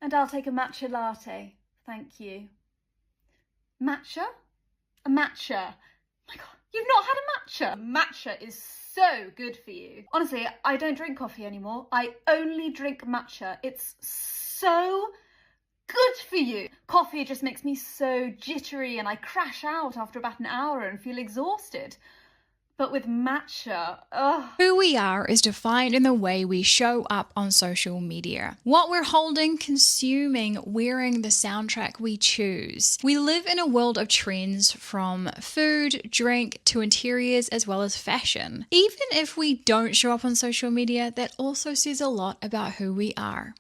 And I'll take a matcha latte. Thank you. Matcha? A matcha. My God, you've not had a matcha? Matcha is so good for you. Honestly, I don't drink coffee anymore. I only drink matcha. It's so good for you. Coffee just makes me so jittery and I crash out after about an hour and feel exhausted. But with matcha, ugh. Who we are is defined in the way we show up on social media. What we're holding, consuming, wearing, the soundtrack we choose. We live in a world of trends from food, drink, to interiors as well as fashion. Even if we don't show up on social media, that also says a lot about who we are.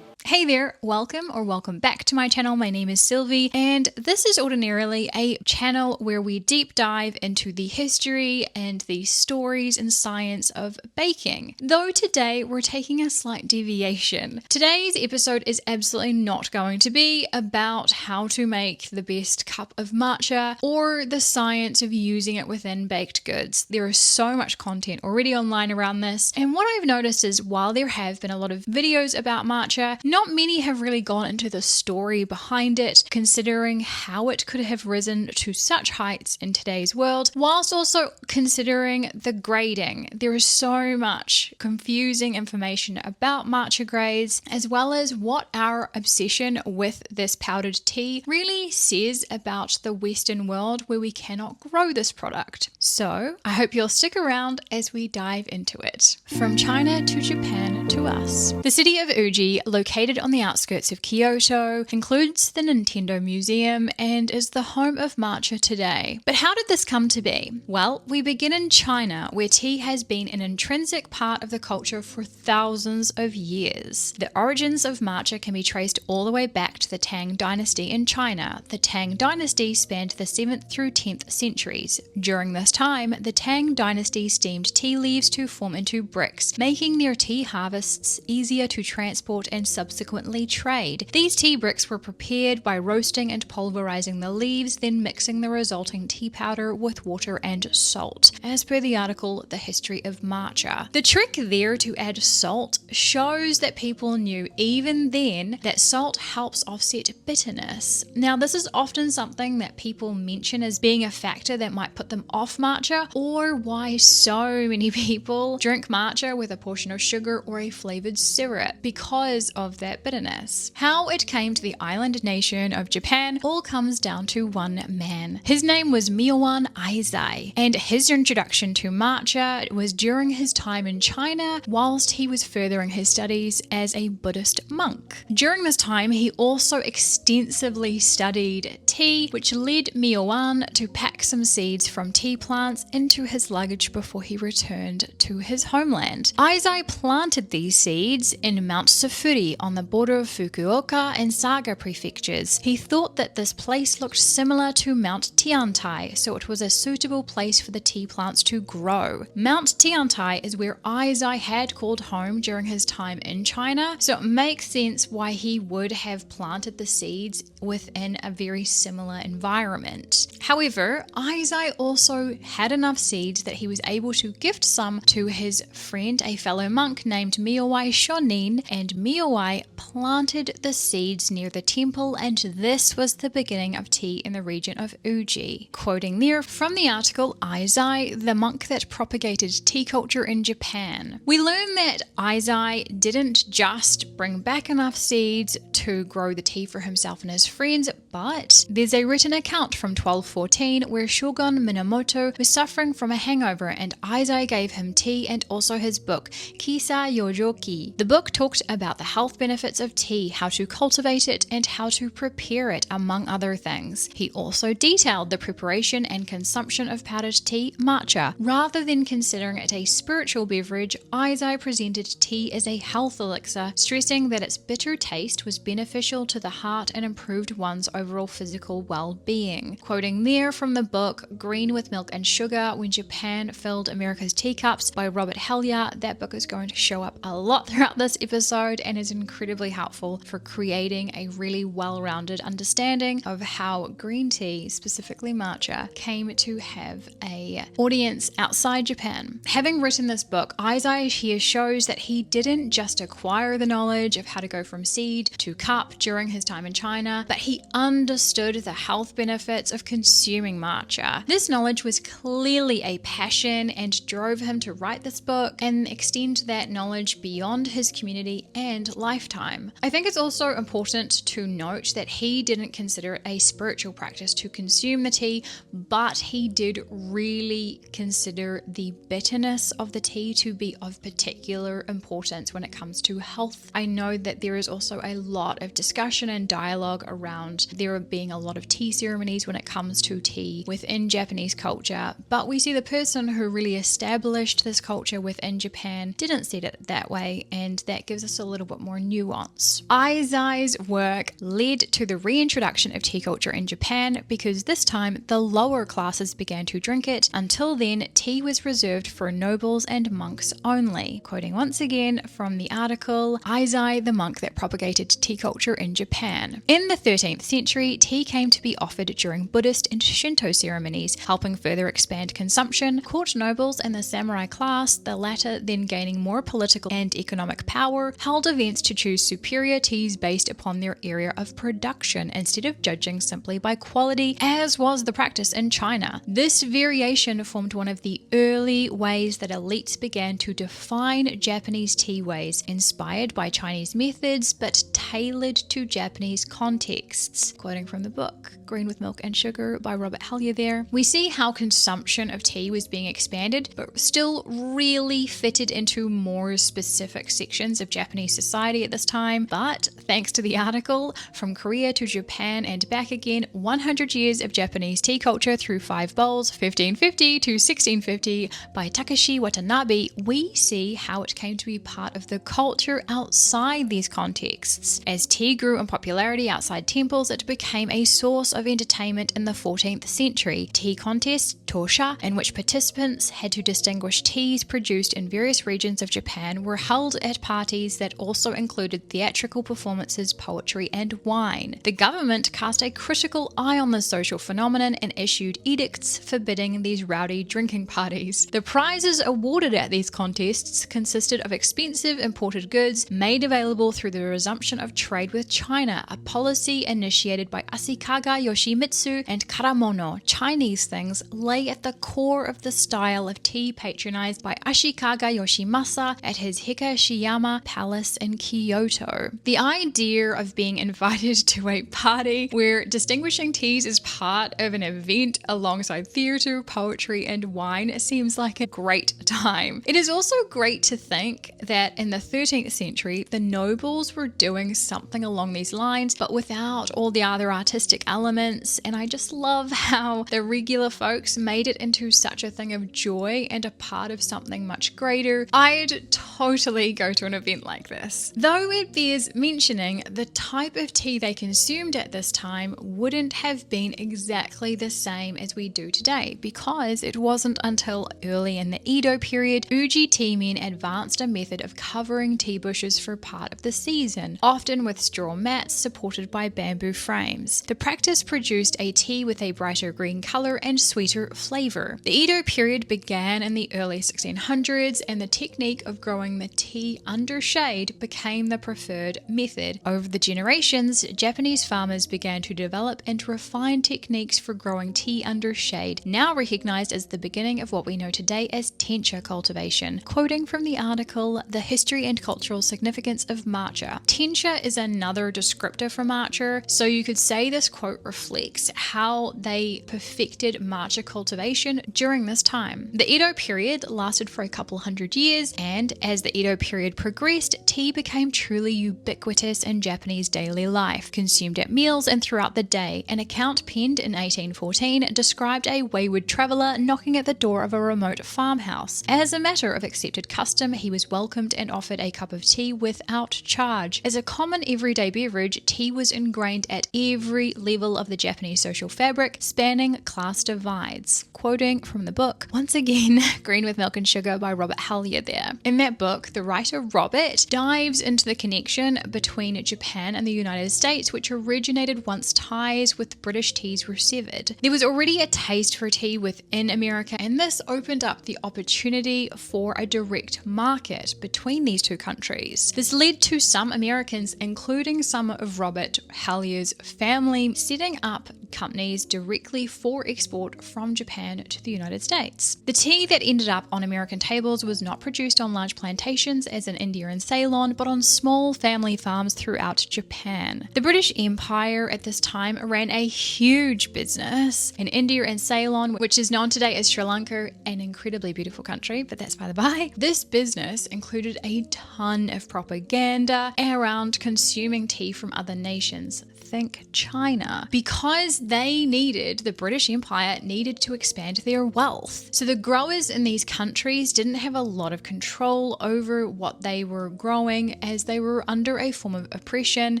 Hey there, welcome back to my channel. My name is Sylvie, and this is ordinarily a channel where we deep dive into the history and the stories and science of baking. Though today we're taking a slight deviation. Today's episode is absolutely not going to be about how to make the best cup of matcha or the science of using it within baked goods. There is so much content already online around this, and what I've noticed is while there have been a lot of videos about matcha, not many have really gone into the story behind it, considering how it could have risen to such heights in today's world, whilst also considering the grading. There is so much confusing information about matcha grades, as well as what our obsession with this powdered tea really says about the Western world where we cannot grow this product. So I hope you'll stick around as we dive into it. From China to Japan to us. The city of Uji, located on the outskirts of Kyoto, includes the Nintendo Museum and is the home of matcha today. But how did this come to be? Well, we begin in China, where tea has been an intrinsic part of the culture for thousands of years. The origins of matcha can be traced all the way back to the Tang Dynasty in China. The Tang Dynasty spanned the 7th through 10th centuries. During this time, the Tang Dynasty steamed tea leaves to form into bricks, making their tea harvests easier to transport and subsequently trade. These tea bricks were prepared by roasting and pulverizing the leaves, then mixing the resulting tea powder with water and salt. As per the article, The History of Matcha. The trick there to add salt shows that people knew even then that salt helps offset bitterness. Now, this is often something that people mention as being a factor that might put them off matcha, or why so many people drink matcha with a portion of sugar or a flavored syrup, because of that bitterness. How it came to the island nation of Japan all comes down to one man. His name was Myoan Aizai, and his introduction to matcha was during his time in China whilst he was furthering his studies as a Buddhist monk. During this time, he also extensively studied tea, which led Myoan to pack some seeds from tea plants into his luggage before he returned to his homeland. Aizai planted these seeds in Mount Safuri on the border of Fukuoka and Saga prefectures. He thought that this place looked similar to Mount Tiantai, so it was a suitable place for the tea plants to grow. Mount Tiantai is where Aizai had called home during his time in China, so it makes sense why he would have planted the seeds within a very similar environment. However, Aizai also had enough seeds that he was able to gift some to his friend, a fellow monk named Miyawai Shonin, and Miyawai planted the seeds near the temple, and this was the beginning of tea in the region of Uji. Quoting there from the article, Aizai, the monk that propagated tea culture in Japan. We learn that Aizai didn't just bring back enough seeds to grow the tea for himself and his friends, but there's a written account from 1214 where Shogun Minamoto was suffering from a hangover, and Aizai gave him tea and also his book, Kisa Yojoki. The book talked about the health benefits of tea, how to cultivate it, and how to prepare it, among other things. He also detailed the preparation and consumption of powdered tea, matcha. Rather than considering it a spiritual beverage, Aizai presented tea as a health elixir, stressing that its bitter taste was beneficial to the heart and improved one's overall physical well-being. Quoting there from the book Green with Milk and Sugar, When Japan Filled America's Teacups by Robert Hellyer. That book is going to show up a lot throughout this episode and is incredibly helpful for creating a really well-rounded understanding of how green tea, specifically matcha, came to have a audience outside Japan. Having written this book, Izai here shows that he didn't just acquire the knowledge of how to go from seed to cup during his time in China, but he understood the health benefits of consuming matcha. This knowledge was clearly a passion and drove him to write this book and extend that knowledge beyond his community and lifetime. I think it's also important to note that he didn't consider it a spiritual practice to consume the tea, but he did really consider the bitterness of the tea to be of particular importance when it comes to health. I know that there is also a lot of discussion and dialogue around there being a lot of tea ceremonies when it comes to tea within Japanese culture, but we see the person who really established this culture within Japan didn't see it that way, and that gives us a little bit more nuance. Izai's work led to the reintroduction of tea culture in Japan because this time the lower classes began to drink it. Until then, tea was reserved for nobles and monks only. Quoting once again from the article, Izai, the monk that propagated tea culture in Japan. In the 13th century, tea came to be offered during Buddhist and Shinto ceremonies, helping further expand consumption. Court nobles and the samurai class, the latter then gaining more political and economic power, held events to choose superior teas based upon their area of production instead of judging simply by quality, as was the practice in China. This variation formed one of the early ways that elites began to define Japanese tea ways, inspired by Chinese methods but tailored to Japanese contexts. Quoting from the book Green with Milk and Sugar by Robert Hellyer there, we see how consumption of tea was being expanded but still really fitted into more specific sections of Japanese society at this time. But thanks to the article From Korea to Japan and Back Again, 100 Years of Japanese Tea Culture Through 5 Bowls, 1550 to 1650 by Takashi Watanabe, we see how it came to be part of the culture outside these contexts. As tea grew in popularity outside temples, it became a source of entertainment in the 14th century. Tea contests, tosha, in which participants had to distinguish teas produced in various regions of Japan, were held at parties that also included theatrical performances, poetry, and wine. The government cast a critical eye on this social phenomenon and issued edicts forbidding these rowdy drinking parties. The prizes awarded at these contests consisted of expensive imported goods made available through the resumption of trade with China, a policy initiated by Ashikaga Yoshimitsu and Karamono. Chinese things lay at the core of the style of tea patronized by Ashikaga Yoshimasa at his Higashiyama Palace in Kyoto. The idea of being invited to a party where distinguishing teas is part of an event alongside theatre, poetry, and wine seems like a great time. It is also great to think that in the 13th century, the nobles were doing something along these lines, but without all the other artistic elements, and I just love how the regular folks made it into such a thing of joy and a part of something much greater. I'd totally go to an event like this. Though it bears mentioning, the type of tea they consumed at this time wouldn't have been exactly the same as we do today, because it wasn't until early in the Edo period Uji tea men advanced a method of covering tea bushes for part of the season, often with straw mats supported by bamboo frames. The practice produced a tea with a brighter green color and sweeter flavor. The Edo period began in the early 1600s, and the technique of growing the tea under shade became the preferred method. Over the generations, Japanese farmers began to develop and refine techniques for growing tea under shade, now recognized as the beginning of what we know today as tencha cultivation. Quoting from the article, The History and Cultural Significance of Matcha. Tencha is another descriptor for matcha, so you could say this quote reflects how they perfected matcha cultivation during this time. The Edo period lasted for a couple hundred years, and as the Edo period progressed, tea became truly ubiquitous in Japanese daily life, consumed at meals and throughout the day. An account penned in 1814 described a wayward traveller knocking at the door of a remote farmhouse. As a matter of accepted custom, he was welcomed and offered a cup of tea without charge. As a common everyday beverage, tea was ingrained at every level of the Japanese social fabric, fabric, spanning class divides. Quoting from the book, once again, Green with Milk and Sugar by Robert Hellyer there. In that book, the writer Robert dives into the connection between Japan and the United States, which originated once ties with British teas were severed. There was already a taste for tea within America, and this opened up the opportunity for a direct market between these two countries. This led to some Americans, including some of Robert Hellyer's family, setting up companies directly for export from Japan to the United States. The tea that ended up on American tables was not produced on large plantations as in India and Ceylon, but on small family farms throughout Japan. The British Empire at this time ran a huge business in India and Ceylon, which is known today as Sri Lanka, an incredibly beautiful country, but that's by the by. This business included a ton of propaganda around consuming tea from other nations. Think China, because the British Empire needed to expand their wealth. So the growers in these countries didn't have a lot of control over what they were growing, as they were under a form of oppression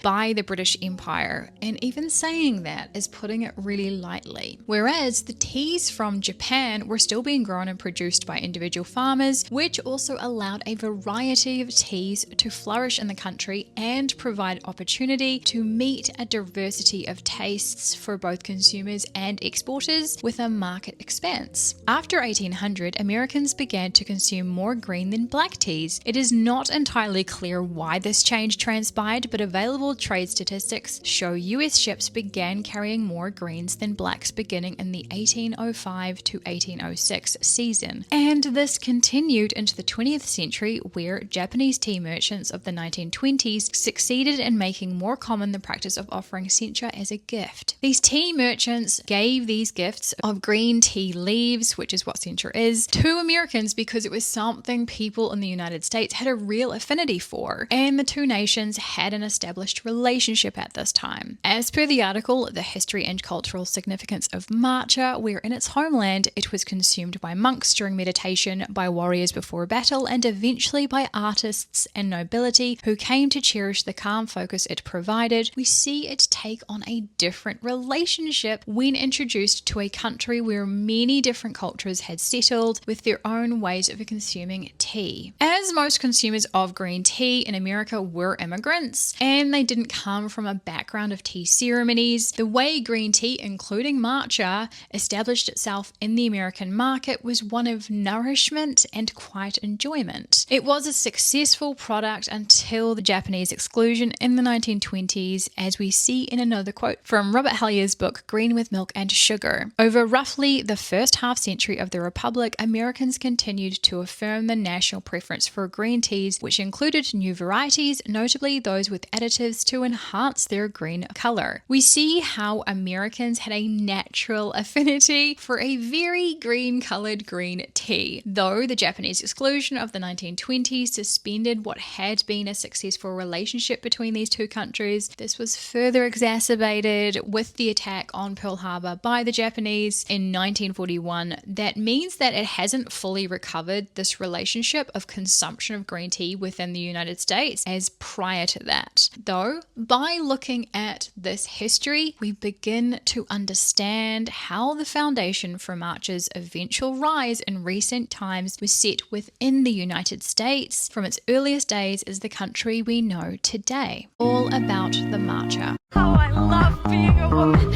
by the British Empire. And even saying that is putting it really lightly. Whereas the teas from Japan were still being grown and produced by individual farmers, which also allowed a variety of teas to flourish in the country and provide opportunity to meet a diversity of tastes for both consumers and exporters with a market expanse. After 1800, Americans began to consume more green than black teas. It is not entirely clear why this change transpired, but available trade statistics show US ships began carrying more greens than blacks beginning in the 1805 to 1806 season. And this continued into the 20th century, where Japanese tea merchants of the 1920s succeeded in making more common the practice of offering sencha as a gift. These tea merchants gave these gifts of green tea leaves, which is what sencha is, to Americans because it was something people in the United States had a real affinity for, and the two nations had an established relationship at this time. As per the article, The History and Cultural Significance of Matcha, where in its homeland it was consumed by monks during meditation, by warriors before a battle, and eventually by artists and nobility who came to cherish the calm focus it provided, we see it take on a different relationship when introduced to a country where many different cultures had settled with their own ways of consuming tea. As most consumers of green tea in America were immigrants, and they didn't come from a background of tea ceremonies, the way green tea, including matcha, established itself in the American market was one of nourishment and quiet enjoyment. It was a successful product until the Japanese exclusion in the 1920s, as we see in another quote from Robert Hellyer's book, Green with Milk and Sugar. Over roughly the first half century of the Republic, Americans continued to affirm the national preference for green teas, which included new varieties, notably those with additives to enhance their green color. We see how Americans had a natural affinity for a very green-colored green tea, though the Japanese exclusion of the 1920s suspended what had been a successful relationship between these two countries. This was further exacerbated with the attack on Pearl Harbor by the Japanese in 1941. That means that it hasn't fully recovered this relationship of consumption of green tea within the United States as prior to that. Though, by looking at this history, we begin to understand how the foundation for matcha's eventual rise in recent times was set within the United States from its earliest days as the country we know today. All about the matcha. Oh, I love being a woman.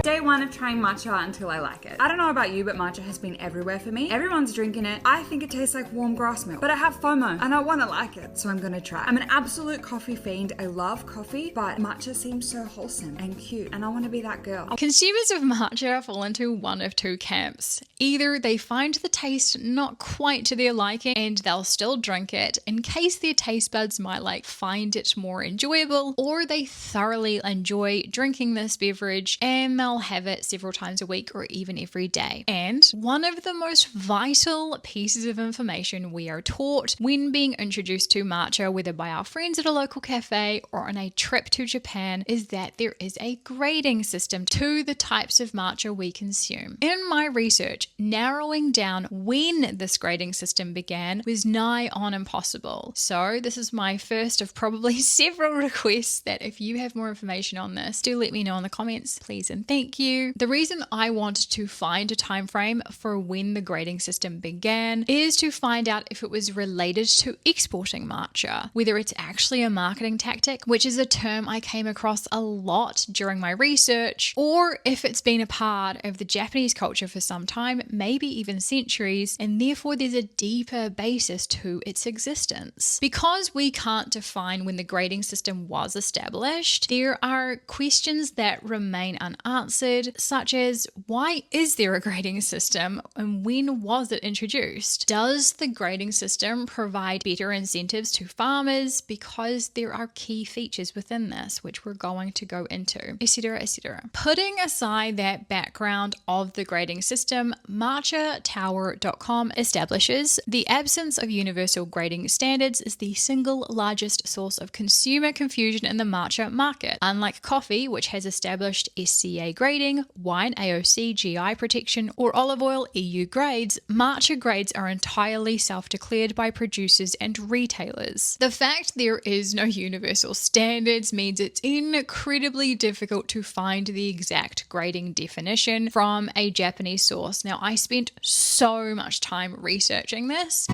Day one of trying matcha until I like it. I don't know about you, but matcha has been everywhere for me. Everyone's drinking it. I think it tastes like warm grass milk, but I have FOMO and I want to like it, so I'm gonna try. I'm an absolute coffee fiend. I love coffee, but matcha seems so wholesome and cute, and I want to be that girl. Consumers of matcha fall into one of two camps. Either they find the taste not quite to their liking and they'll still drink it in case their taste buds might find it more enjoyable, or they thoroughly enjoy drinking this beverage and they'll have it several times a week or even every day. And one of the most vital pieces of information we are taught when being introduced to matcha, whether by our friends at a local cafe or on a trip to Japan, is that there is a grading system to the types of matcha we consume. In my research, narrowing down when this grading system began was nigh on impossible. So this is my first of probably several requests that if you have more information on this, do let me know in the comments, please and thank you. The reason I wanted to find a time frame for when the grading system began is to find out if it was related to exporting matcha, whether it's actually a marketing tactic, which is a term I came across a lot during my research, or if it's been a part of the Japanese culture for some time, maybe even centuries, and therefore there's a deeper basis to its existence. Because we can't define when the grading system was established, there are questions that remain unanswered, such as why is there a grading system and when was it introduced? Does the grading system provide better incentives to farmers? Because there are key features within this, which we're going to go into, etc., etc. Putting aside that background of the grading system, matchatower.com establishes the absence of universal grading standards is the single largest source of consumer confusion in the matcha market. Unlike coffee, which has established SCA grading, wine AOC GI protection, or olive oil EU grades, matcha grades are entirely self-declared by producers and retailers. The fact there is no universal standards means it's incredibly difficult to find the exact grading definition from a Japanese source. Now, I spent so much time researching this.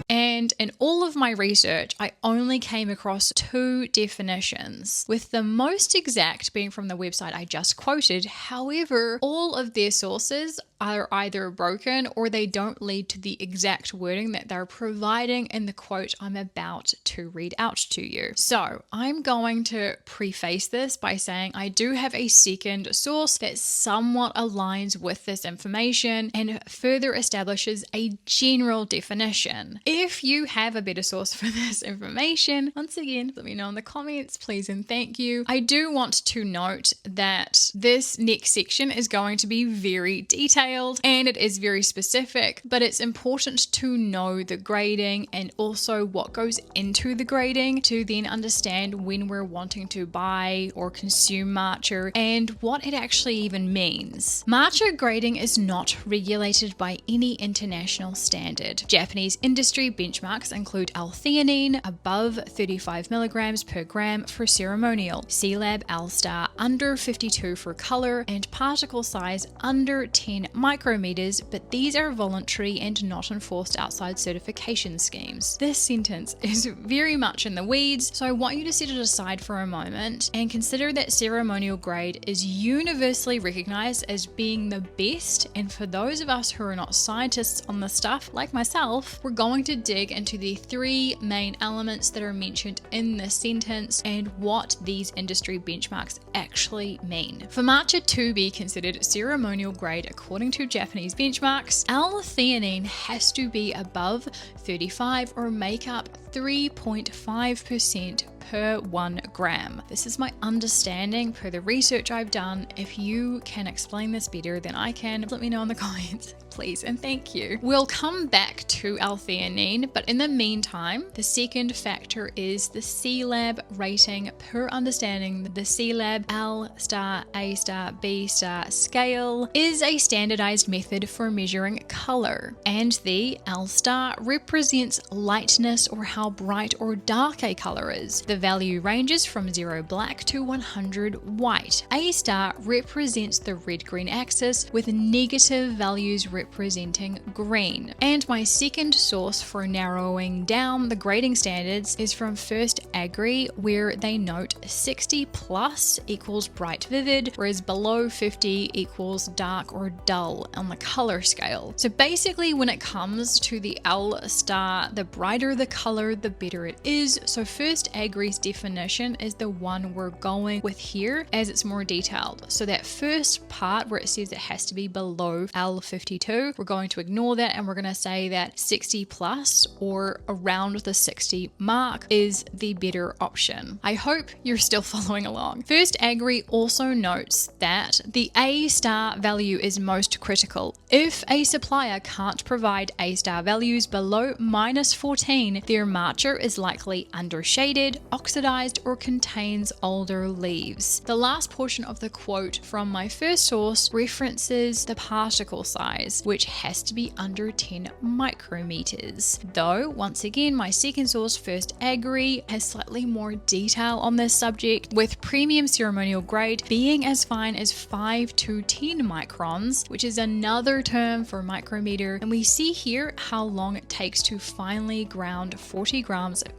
And in all of my research, I only came across 2 definitions, with the most exact being from the website I just quoted. However, all of their sources are either broken or they don't lead to the exact wording that they're providing in the quote I'm about to read out to you. So I'm going to preface this by saying I do have a second source that somewhat aligns with this information and further establishes a general definition. If you have a better source for this information, once again, let me know in the comments, please and thank you. I do want to note that this next section is going to be very detailed and it is very specific, but it's important to know the grading and also what goes into the grading to then understand when we're wanting to buy or consume matcha and what it actually even means. Matcha grading is not regulated by any international standard. Japanese industry benchmarks include L-theanine above 35 milligrams per gram for ceremonial, C-Lab L-Star under 52 for color, and particle size under 10 micrometers, but these are voluntary and not enforced outside certification schemes. This sentence is very much in the weeds, so I want you to set it aside for a moment and consider that ceremonial grade is universally recognized as being the best, and for those of us who are not scientists on the stuff, like myself, we're going to dig into the 3 main elements that are mentioned in this sentence and what these industry benchmarks actually mean. For matcha to be considered ceremonial grade according to Japanese benchmarks, L-theanine has to be above 35 or make up 3.5% per 1 gram. This is my understanding per the research I've done. If you can explain this better than I can, let me know in the comments, please and thank you. We'll come back to L-theanine, but in the meantime, the second factor is the C-Lab rating. Per understanding, the C-Lab L-star, A-star, B-star scale is a standardized method for measuring color, and the L-star represents lightness or how bright or dark a color is. The value ranges from 0 black to 100 white. A-star represents the red-green axis with negative values representing green. And my second source for narrowing down the grading standards is from First Agri, where they note 60 plus equals bright vivid, whereas below 50 equals dark or dull on the color scale. So basically when it comes to the L-star, the brighter the color, the better it is. So First Agri's definition is the one we're going with here as it's more detailed. So that first part where it says it has to be below L52, we're going to ignore that and we're going to say that 60 plus or around the 60 mark is the better option. I hope you're still following along. First Agri also notes that the A-star value is most critical. If a supplier can't provide A-star values below -14, their matcha is likely undershaded oxidized or contains older leaves. The last portion of the quote from my first source references the particle size, which has to be under 10 micrometers. Though, once again, my second source, First Agri, has slightly more detail on this subject, with premium ceremonial grade being as fine as 5 to 10 microns, which is another term for micrometer. And we see here how long it takes to finely ground 40 grams of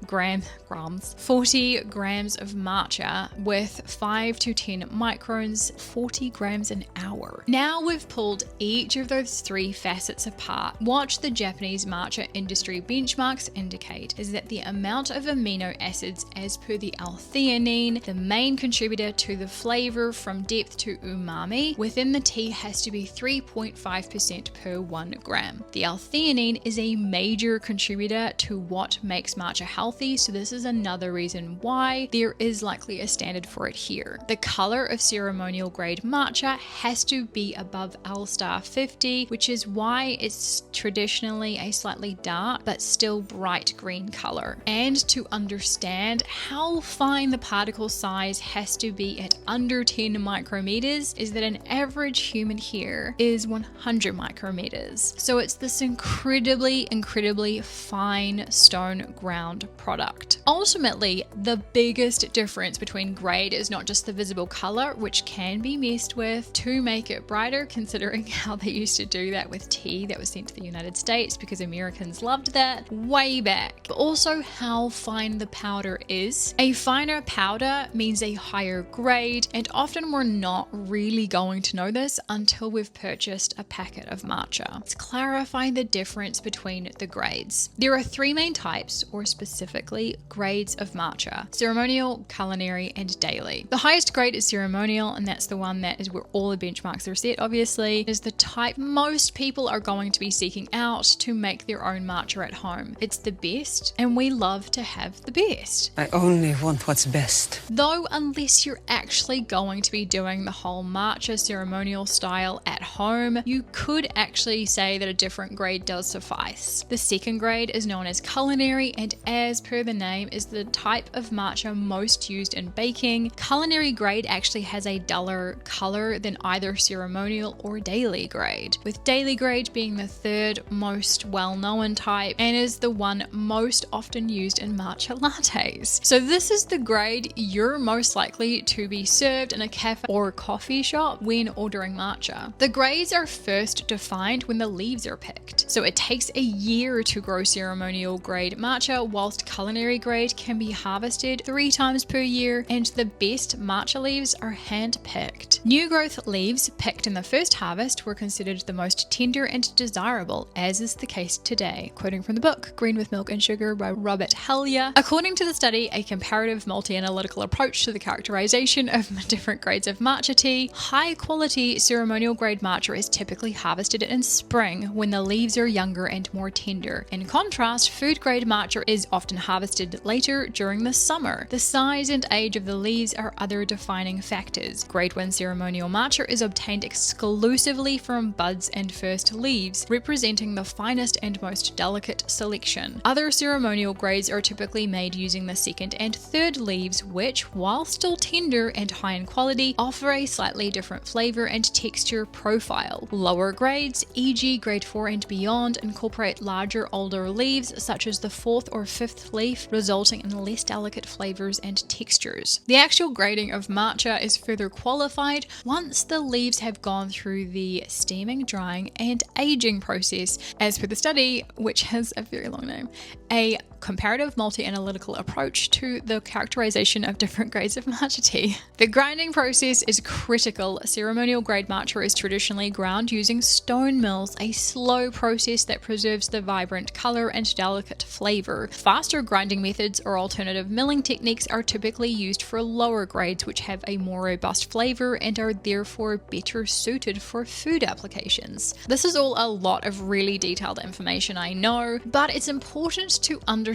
matcha with 5 to 10 microns, 40 grams an hour. Now we've pulled each of those three facets apart. What the Japanese matcha industry benchmarks indicate is that the amount of amino acids as per the L-theanine, the main contributor to the flavor from depth to umami, within the tea has to be 3.5% per 1 gram. The L-theanine is a major contributor to what makes matcha healthy, so this is another reason why there is likely a standard for it here. The color of ceremonial grade matcha has to be above L-star 50, which is why it's traditionally a slightly dark but still bright green color. And to understand how fine the particle size has to be at under 10 micrometers is that an average human hair is 100 micrometers. So it's this incredibly fine stone ground product. Ultimately, the biggest difference between grade is not just the visible color, which can be messed with to make it brighter, considering how they used to do that with tea that was sent to the United States because Americans loved that way back, but also how fine the powder is. A finer powder means a higher grade, and often we're not really going to know this until we've purchased a packet of matcha. Let's clarify the difference between the grades. There are three main types, or specifically grades of matcha: ceremonial, culinary, and daily. The highest grade is ceremonial, and that's the one that is where all the benchmarks are set, obviously. It is the type most people are going to be seeking out to make their own matcha at home. It's the best, and we love to have the best. I only want what's best. Though, unless you're actually going to be doing the whole matcha ceremonial style at home, you could actually say that a different grade does suffice. The second grade is known as culinary, and as per the name, is the type of matcha most used in baking. Culinary grade actually has a duller color than either ceremonial or daily grade, with daily grade being the third most well-known type and is the one most often used in matcha lattes. So this is the grade you're most likely to be served in a cafe or coffee shop when ordering matcha. The grades are first defined when the leaves are picked. So it takes a year to grow ceremonial grade matcha, whilst culinary grade can be harvested 3 times per year, and the best matcha leaves are hand-picked. New growth leaves picked in the first harvest were considered the most tender and desirable, as is the case today. Quoting from the book Green with Milk and Sugar by Robert Hellyer. According to the study, a comparative multi-analytical approach to the characterization of different grades of matcha tea, high quality ceremonial grade matcha is typically harvested in spring when the leaves are younger and more tender. In contrast, food grade matcha is often harvested later during the summer. The size and age of the leaves are other defining factors. Grade 1 ceremonial matcha is obtained exclusively from buds and first leaves, representing the finest and most delicate selection. Other ceremonial grades are typically made using the second and third leaves, which, while still tender and high in quality, offer a slightly different flavor and texture profile. Lower grades, e.g. grade 4 and beyond, incorporate larger, older leaves such as the 4th or 5th leaf, resulting in less delicate flavors and textures. The actual grading of matcha is further qualified once the leaves have gone through the steaming, drying, and aging process, as per the study, which has a very long name. A comparative multi-analytical approach to the characterization of different grades of matcha tea. The grinding process is critical. Ceremonial grade matcha is traditionally ground using stone mills, a slow process that preserves the vibrant color and delicate flavor. Faster grinding methods or alternative milling techniques are typically used for lower grades, which have a more robust flavor and are therefore better suited for food applications. This is all a lot of really detailed information, I know, but it's important to understand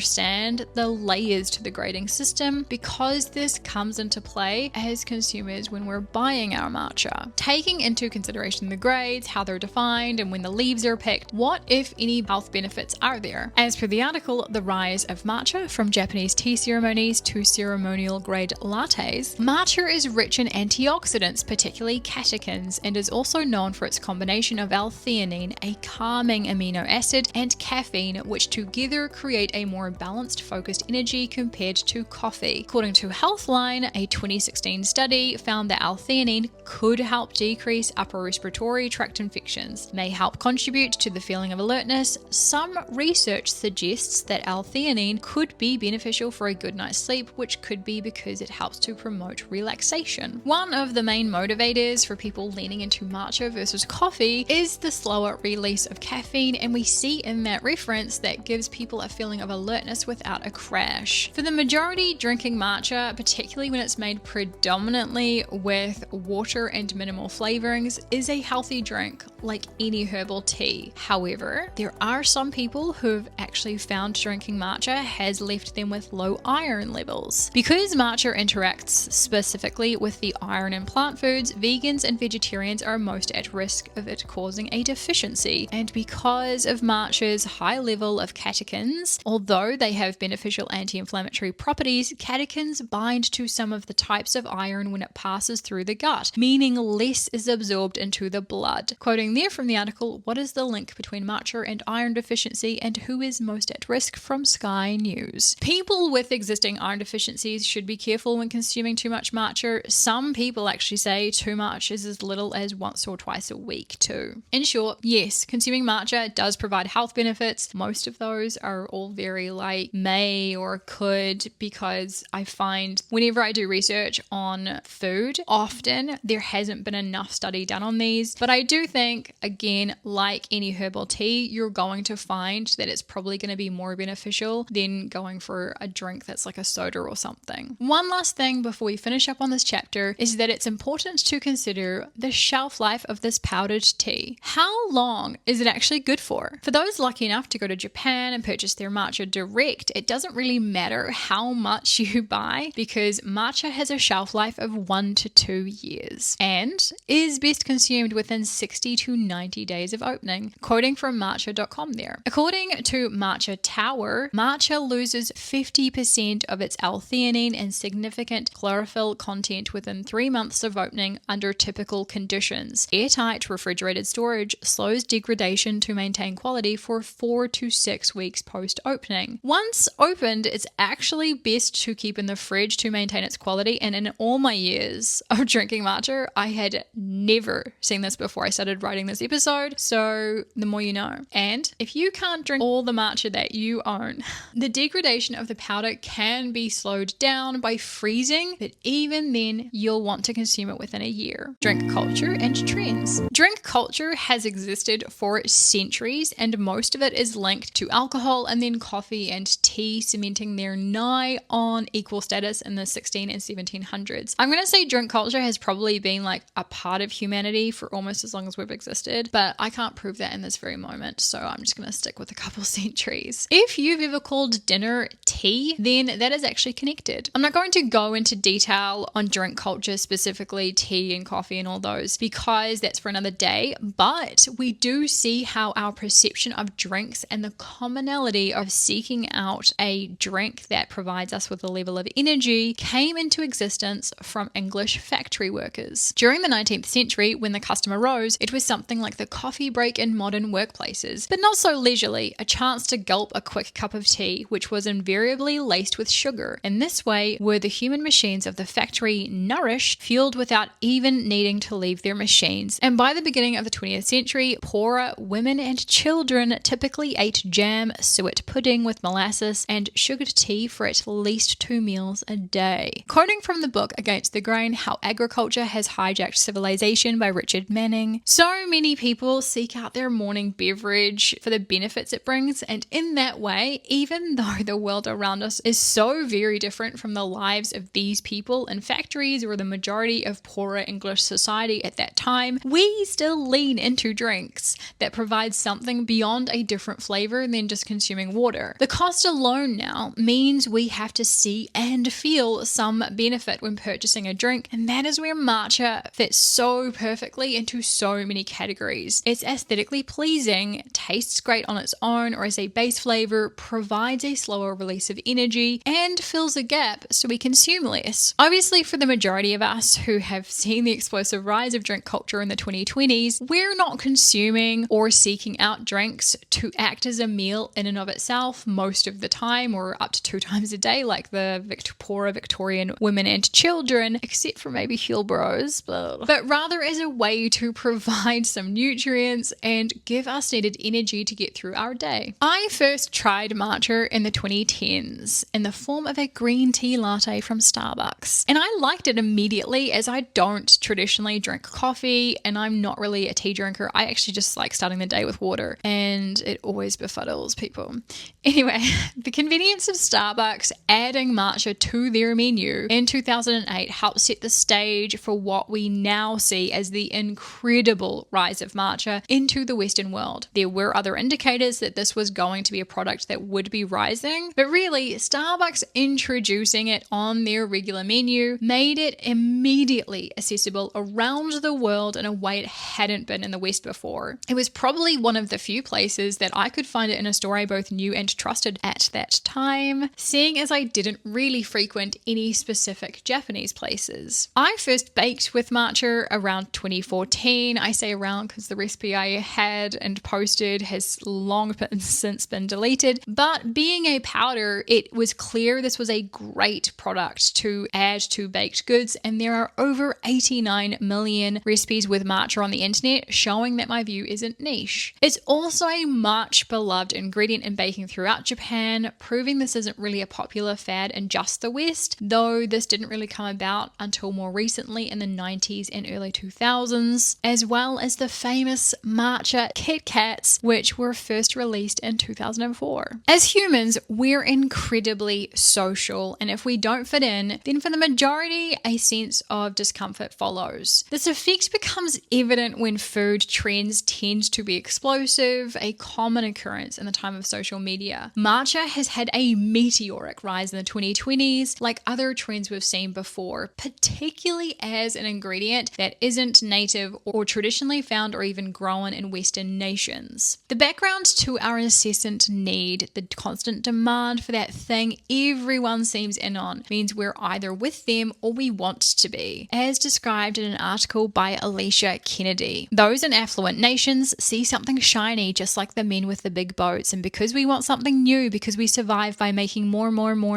the layers to the grading system because this comes into play as consumers when we're buying our matcha. Taking into consideration the grades, how they're defined, and when the leaves are picked, what, if any, health benefits are there? As per the article, The Rise of Matcha from Japanese Tea ceremonies to ceremonial grade lattes, matcha is rich in antioxidants, particularly catechins, and is also known for its combination of L-theanine, a calming amino acid, and caffeine, which together create a more balanced, focused energy compared to coffee. According to Healthline, a 2016 study found that L-theanine could help decrease upper respiratory tract infections, may help contribute to the feeling of alertness. Some research suggests that L-theanine could be beneficial for a good night's sleep, which could be because it helps to promote relaxation. One of the main motivators for people leaning into matcha versus coffee is the slower release of caffeine, and we see in that reference that gives people a feeling of alertness without a crash. For the majority, drinking matcha, particularly when it's made predominantly with water and minimal flavorings, is a healthy drink like any herbal tea. However, there are some people who've actually found drinking matcha has left them with low iron levels. Because matcha interacts specifically with the iron in plant foods, vegans and vegetarians are most at risk of it causing a deficiency. And because of matcha's high level of catechins, although they have beneficial anti-inflammatory properties, catechins bind to some of the types of iron when it passes through the gut, meaning less is absorbed into the blood. Quoting there from the article, "What is the link between matcha and iron deficiency, and who is most at risk?" from Sky News. People with existing iron deficiencies should be careful when consuming too much matcha. Some people actually say too much is as little as once or twice a week too. In short, yes, consuming matcha does provide health benefits. Most of those are all very like may or could, because I find whenever I do research on food, often there hasn't been enough study done on these. But I do think, again, like any herbal tea, you're going to find that it's probably going to be more beneficial than going for a drink that's like a soda or something. One last thing before we finish up on this chapter is that it's important to consider the shelf life of this powdered tea. How long is it actually good for? For those lucky enough to go to Japan and purchase their matcha direct, it doesn't really matter how much you buy, because matcha has a shelf life of 1 to 2 years and is best consumed within 60 to 90 days of opening, quoting from matcha.com there. According to Matcha Tower, matcha loses 50% of its L-theanine and significant chlorophyll content within 3 months of opening under typical conditions. Airtight refrigerated storage slows degradation to maintain quality for 4 to 6 weeks post-opening. Once opened, it's actually best to keep in the fridge to maintain its quality, and in all my years of drinking matcha, I had never seen this before I started writing this episode, so the more you know. And if you can't drink all the matcha that you own, the degradation of the powder can be slowed down by freezing, but even then you'll want to consume it within a year. Drink culture and trends. Drink culture has existed for centuries, and most of it is linked to alcohol and then coffee and tea cementing their nigh on equal status in the 16 and 1700s. I'm going to say drink culture has probably been like a part of humanity for almost as long as we've existed, but I can't prove that in this very moment, so I'm just going to stick with a couple centuries. If you've ever called dinner tea, then that is actually connected. I'm not going to go into detail on drink culture, specifically tea and coffee and all those, because that's for another day, but we do see how our perception of drinks and the commonality of seeking out a drink that provides us with a level of energy came into existence from English factory workers. During the 19th century, when the custom arose, it was something like the coffee break in modern workplaces, but not so leisurely, a chance to gulp a quick cup of tea, which was invariably laced with sugar. In this way, were the human machines of the factory nourished, fueled without even needing to leave their machines. And by the beginning of the 20th century, poorer women and children typically ate jam, suet pudding with molasses, and sugared tea for at least 2 meals a day. Quoting from the book Against the Grain, How Agriculture Has Hijacked Civilization by Richard Manning, so many people seek out their morning beverage for the benefits it brings, and in that way, even though the world around us is so very different from the lives of these people in factories or the majority of poorer English society at that time, we still lean into drinks that provide something beyond a different flavor than just consuming water. The cost alone now means we have to see and feel some benefit when purchasing a drink, and that is where matcha fits so perfectly into so many categories. It's aesthetically pleasing, tastes great on its own or as a base flavor, provides a slower release of energy, energy and fills a gap so we consume less. Obviously, for the majority of us who have seen the explosive rise of drink culture in the 2020s, we're not consuming or seeking out drinks to act as a meal in and of itself most of the time, or up to 2 times a day like the poorer Victorian women and children, except for maybe fuel bros, but rather as a way to provide some nutrients and give us needed energy to get through our day. I first tried matcha in the 2010s in the form of a green tea latte from Starbucks, and I liked it immediately as I don't traditionally drink coffee and I'm not really a tea drinker. I actually just like starting the day with water, and it always befuddles people. Anyway, the convenience of Starbucks adding matcha to their menu in 2008 helped set the stage for what we now see as the incredible rise of matcha into the Western world. There were other indicators that this was going to be a product that would be rising, but really, Starbucks introducing it on their regular menu made it immediately accessible around the world in a way it hadn't been in the West before. It was probably one of the few places that I could find it in a store I both knew and trusted at that time, seeing as I didn't really frequent any specific Japanese places. I first baked with matcha around 2014. I say around because the recipe I had and posted has long since been deleted, but being a powder, it was clear this was a great product to add to baked goods, and there are over 89 million recipes with matcha on the internet, showing that my view isn't niche. It's also a much beloved ingredient in baking throughout Japan, proving this isn't really a popular fad in just the West, though this didn't really come about until more recently in the 90s and early 2000s, as well as the famous matcha Kit Kats, which were first released in 2004. As humans, we're incredibly social, and if we don't fit in, then for the majority, a sense of discomfort follows. This effect becomes evident when food trends tend to be explosive, a common occurrence in the time of social media. Matcha has had a meteoric rise in the 2020s, like other trends we've seen before, particularly as an ingredient that isn't native or traditionally found or even grown in Western nations. The background to our incessant need, the constant demand for that thing everyone seems in on, means we're either with them or we want to be, as described in an article by Alicia Kennedy. Those in affluent nations see something shiny just like the men with the big boats, and because we want something new, because we survive by making more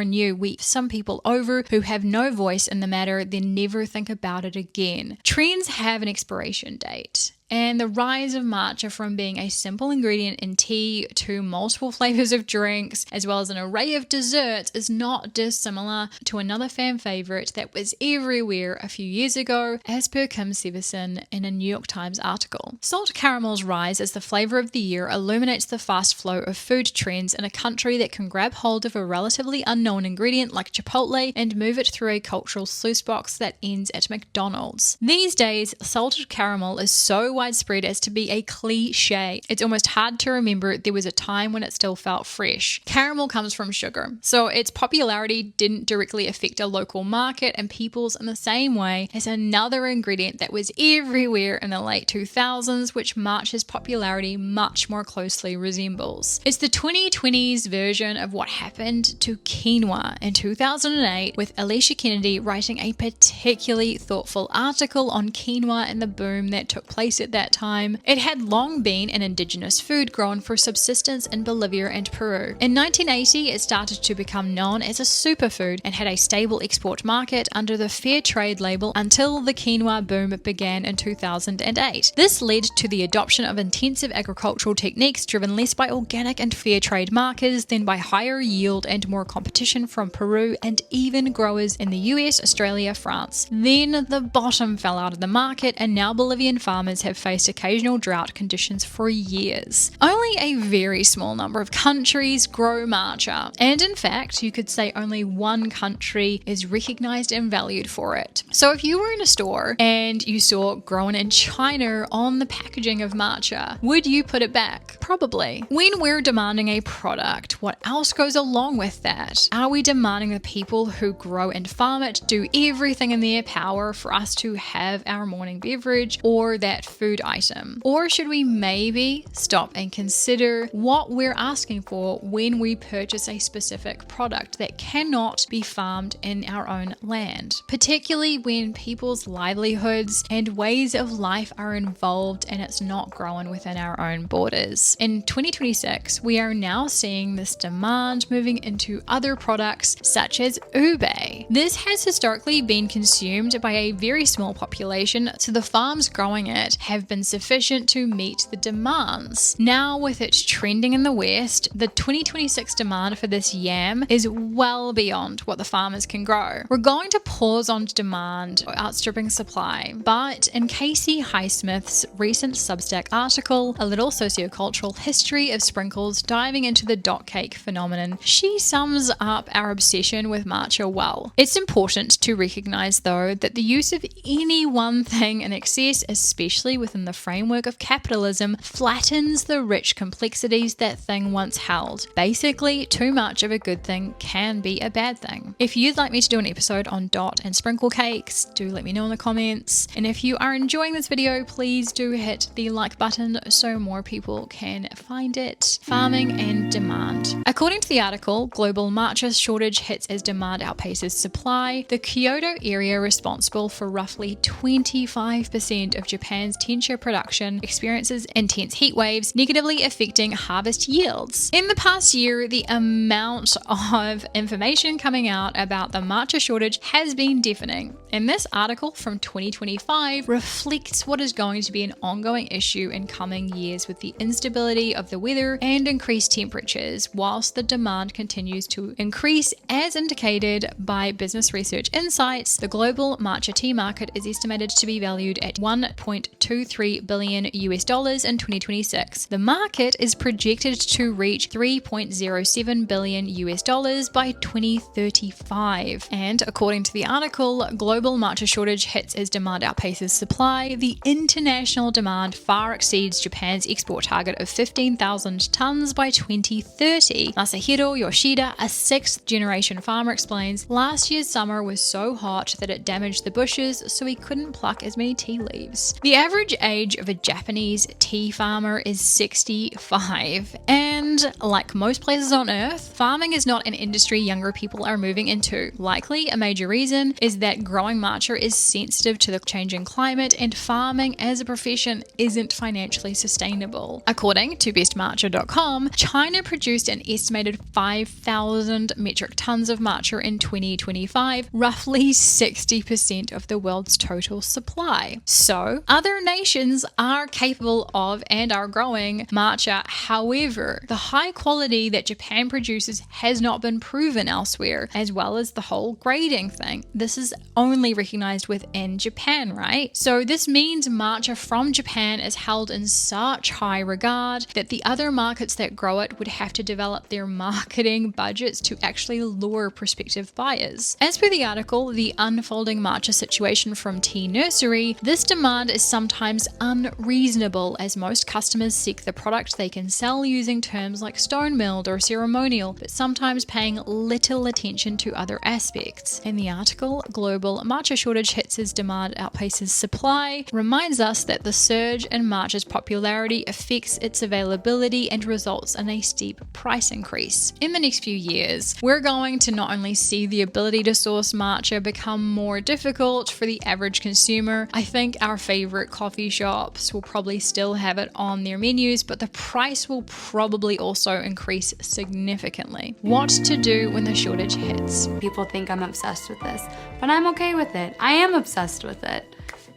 new, we some people over who have no voice in the matter, then never think about it again. Trends have an expiration date. And the rise of matcha from being a simple ingredient in tea to multiple flavors of drinks, as well as an array of desserts, is not dissimilar to another fan favorite that was everywhere a few years ago, as per Kim Severson in a New York Times article. Salt caramel's rise as the flavor of the year illuminates the fast flow of food trends in a country that can grab hold of a relatively unknown ingredient like Chipotle and move it through a cultural sluice box that ends at McDonald's. These days, salted caramel is so widespread as to be a cliche. It's almost hard to remember there was a time when it still felt fresh. Caramel comes from sugar, so its popularity didn't directly affect a local market and people's in the same way as another ingredient that was everywhere in the late 2000s, which matcha's popularity much more closely resembles. It's the 2020s version of what happened to quinoa in 2008, with Alicia Kennedy writing a particularly thoughtful article on quinoa and the boom that took place at that time. It had long been an indigenous food grown for subsistence in Bolivia and Peru. In 1980, it started to become known as a superfood and had a stable export market under the fair trade label until the quinoa boom began in 2008. This led to the adoption of intensive agricultural techniques driven less by organic and fair trade markers than by higher yield and more competition from Peru and even growers in the US, Australia, France. Then the bottom fell out of the market, and now Bolivian farmers have faced occasional drought conditions for years. Only a very small number of countries grow matcha, and in fact, you could say only one country is recognized and valued for it. So if you were in a store and you saw grown in China on the packaging of matcha, would you put it back? Probably. When we're demanding a product, what else goes along with that? Are we demanding the people who grow and farm it do everything in their power for us to have our morning beverage, or that food item? Or should we maybe stop and consider what we're asking for when we purchase a specific product that cannot be farmed in our own land, particularly when people's livelihoods and ways of life are involved and it's not grown within our own borders? In 2026, we are now seeing this demand moving into other products such as ube. This has historically been consumed by a very small population, so the farms growing it have been sufficient to meet the demands. Now, with it trending in the West, the 2026 demand for this yam is well beyond what the farmers can grow. We're going to pause on demand outstripping supply, but in Casey Highsmith's recent Substack article, A Little Sociocultural History of Sprinkles Diving into the Dot Cake Phenomenon, she sums up our obsession with matcha well. It's important to recognize, though, that the use of any one thing in excess, especially within the framework of capitalism, flattens the rich complexities that thing once held. Basically, too much of a good thing can be a bad thing. If you'd like me to do an episode on dot and sprinkle cakes, do let me know in the comments. And if you are enjoying this video, please do hit the like button so more people can find it. Farming and demand. According to the article, global matcha shortage hits as demand outpaces supply. The Kyoto area, responsible for roughly 25% of Japan's tincture production, experiences intense heat waves, negatively affecting harvest yields. In the past year, the amount of information coming out about the matcha shortage has been deafening, and this article from 2025 reflects what is going to be an ongoing issue in coming years with the instability of the weather and increased temperatures, whilst the demand continues to increase. As indicated by Business Research Insights, the global matcha tea market is estimated to be valued at $1.23 billion US in 2026. The market is projected to reach $3.07 billion US by 2035. And according to the article, global matcha shortage hits as demand outpaces supply. The international demand far exceeds Japan's export target of 15,000 tons by 2030. Masahiro Yoshida, a sixth-generation farmer, explains, "Last year's summer was so hot that it damaged the bushes, so we couldn't pluck as many tea leaves." The average age of a Japanese tea farmer is 65, and like most places on earth, farming is not an industry younger people are moving into. Likely, a major reason is that growing matcha is sensitive to the changing climate, and farming as a profession isn't financially sustainable. According to bestmatcha.com, China produced an estimated 5,000 metric tons of matcha in 2025, roughly 60% of the world's total supply. So, other nations are capable of and are growing matcha. However, the high quality that Japan produces has not been proven elsewhere, as well as the whole grading thing. This is only recognized within Japan, right? So this means matcha from Japan is held in such high regard that the other markets that grow it would have to develop their marketing budgets to actually lure prospective buyers. As per the article, The Unfolding Matcha Situation from Tea Nursery, this demand is sometimes unreasonable as most customers seek the product they can sell using terms like stone milled or ceremonial, but sometimes paying little attention to other aspects. In the article, Global Matcha Shortage Hits as Demand Outpaces Supply, reminds us that the surge in matcha's popularity affects its availability and results in a steep price increase. In the next few years, we're going to not only see the ability to source matcha become more difficult for the average consumer. I think our favorite coffee shops will probably still have it on their menus, but the price will probably also increase significantly. What to do when the shortage hits? People think I'm obsessed with this, but I'm okay with it. I am obsessed with it.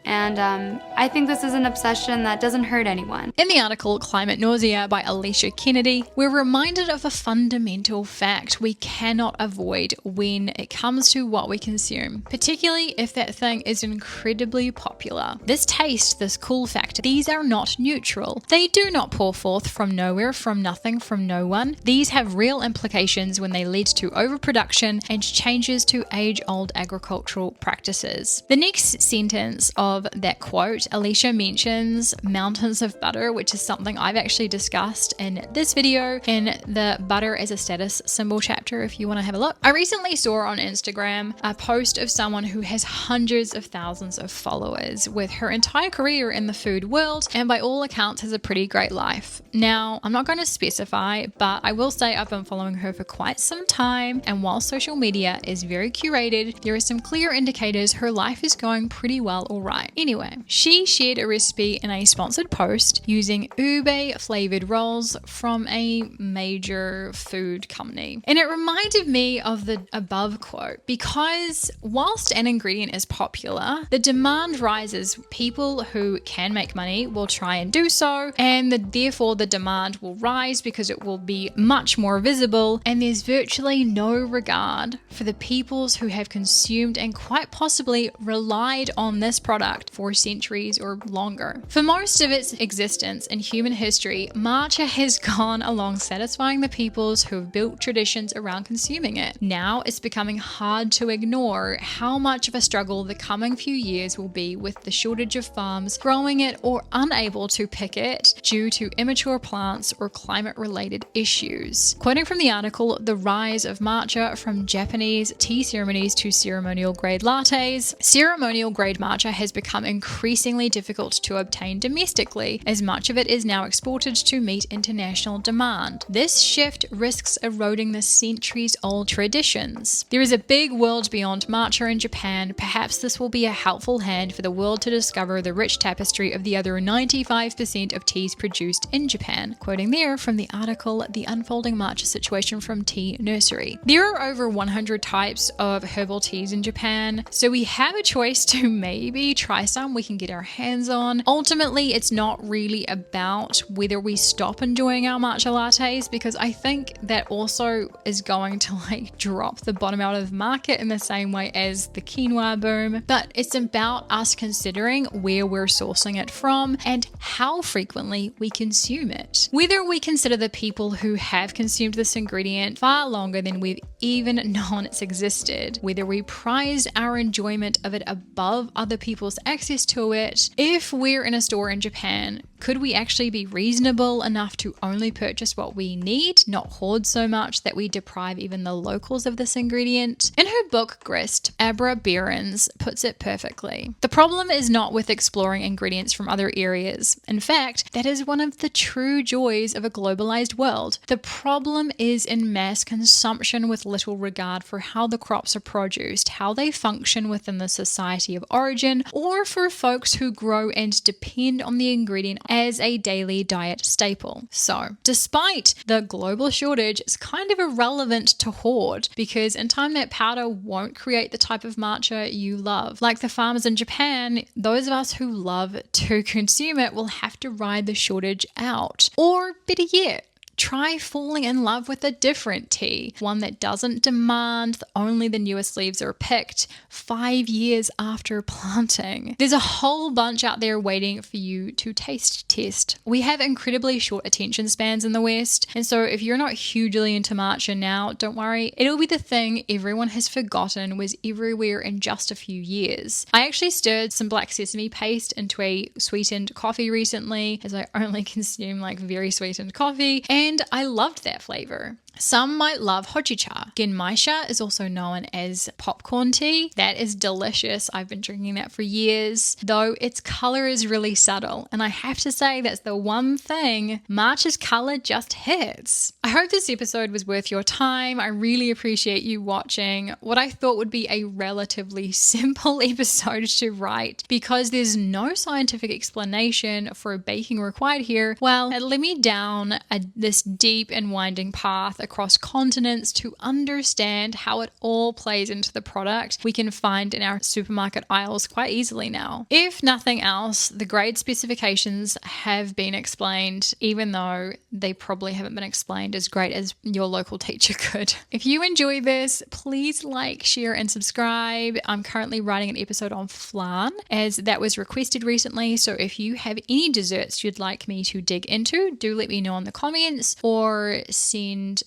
And I think this is an obsession that doesn't hurt anyone. In the article Climate Nausea by Alicia Kennedy, we're reminded of a fundamental fact we cannot avoid when it comes to what we consume, particularly if that thing is incredibly popular. This taste, this cool factor, these are not neutral. They do not pour forth from nowhere, from nothing, from no one. These have real implications when they lead to overproduction and changes to age-old agricultural practices. The next sentence of of that quote, Alicia mentions mountains of butter, which is something I've actually discussed in this video in the butter as a status symbol chapter if you want to have a look. I recently saw on Instagram a post of someone who has hundreds of thousands of followers with her entire career in the food world, and by all accounts has a pretty great life. Now, I'm not going to specify, but I will say I've been following her for quite some time, and while social media is very curated, there are some clear indicators her life is going pretty well alright. Anyway, she shared a recipe in a sponsored post using ube flavored rolls from a major food company. And it reminded me of the above quote because whilst an ingredient is popular, the demand rises. People who can make money will try and do so, and therefore the demand will rise because it will be much more visible, and there's virtually no regard for the peoples who have consumed and quite possibly relied on this product for centuries or longer. For most of its existence in human history, matcha has gone along satisfying the peoples who have built traditions around consuming it. Now it's becoming hard to ignore how much of a struggle the coming few years will be with the shortage of farms growing it or unable to pick it due to immature plants or climate-related issues. Quoting from the article, the rise of matcha from Japanese tea ceremonies to ceremonial grade lattes, ceremonial grade matcha has become increasingly difficult to obtain domestically, as much of it is now exported to meet international demand. This shift risks eroding the centuries-old traditions. There is a big world beyond matcha in Japan. Perhaps this will be a helpful hand for the world to discover the rich tapestry of the other 95% of teas produced in Japan. Quoting there from the article, The Unfolding Matcha Situation from Tea Nursery. There are over 100 types of herbal teas in Japan, so we have a choice to maybe try some we can get our hands on. Ultimately, it's not really about whether we stop enjoying our matcha lattes, because I think that also is going to drop the bottom out of the market in the same way as the quinoa boom, but it's about us considering where we're sourcing it from and how frequently we consume it. Whether we consider the people who have consumed this ingredient far longer than we've even known it's existed, whether we prize our enjoyment of it above other people's access to it. If we're in a store in Japan, could we actually be reasonable enough to only purchase what we need, not hoard so much that we deprive even the locals of this ingredient? In her book Grist, Abra Behrens puts it perfectly. The problem is not with exploring ingredients from other areas. In fact, that is one of the true joys of a globalized world. The problem is in mass consumption with little regard for how the crops are produced, how they function within the society of origin, or for folks who grow and depend on the ingredient as a daily diet staple. So, despite the global shortage, it's kind of irrelevant to hoard, because in time that powder won't create the type of matcha you love. Like the farmers in Japan, those of us who love to consume it will have to ride the shortage out. Or better yet, try falling in love with a different tea, one that doesn't demand only the newest leaves are picked 5 years after planting. There's a whole bunch out there waiting for you to taste test. We have incredibly short attention spans in the West, and so if you're not hugely into matcha now, don't worry, it'll be the thing everyone has forgotten was everywhere in just a few years. I actually stirred some black sesame paste into a sweetened coffee recently, as I only consume very sweetened coffee, and I loved that flavor. Some might love hojicha. Genmaisha is also known as popcorn tea. That is delicious. I've been drinking that for years, though its color is really subtle. And I have to say that's the one thing, matcha's color just hits. I hope this episode was worth your time. I really appreciate you watching what I thought would be a relatively simple episode to write, because there's no scientific explanation for baking required here. Well, it led me down this deep and winding path across continents to understand how it all plays into the product we can find in our supermarket aisles quite easily now. If nothing else, the grade specifications have been explained, even though they probably haven't been explained as great as your local teacher could. If you enjoy this, please like, share, and subscribe. I'm currently writing an episode on flan, as that was requested recently, so if you have any desserts you'd like me to dig into, do let me know in the comments. comments or send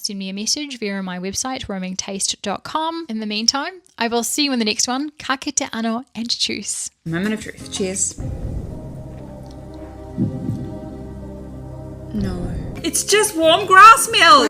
me a message via my website, roamingtaste.com. In the meantime, I will see you in the next one. Ka kite ano and choose. Moment of truth. Cheers. No. It's just warm grass milk!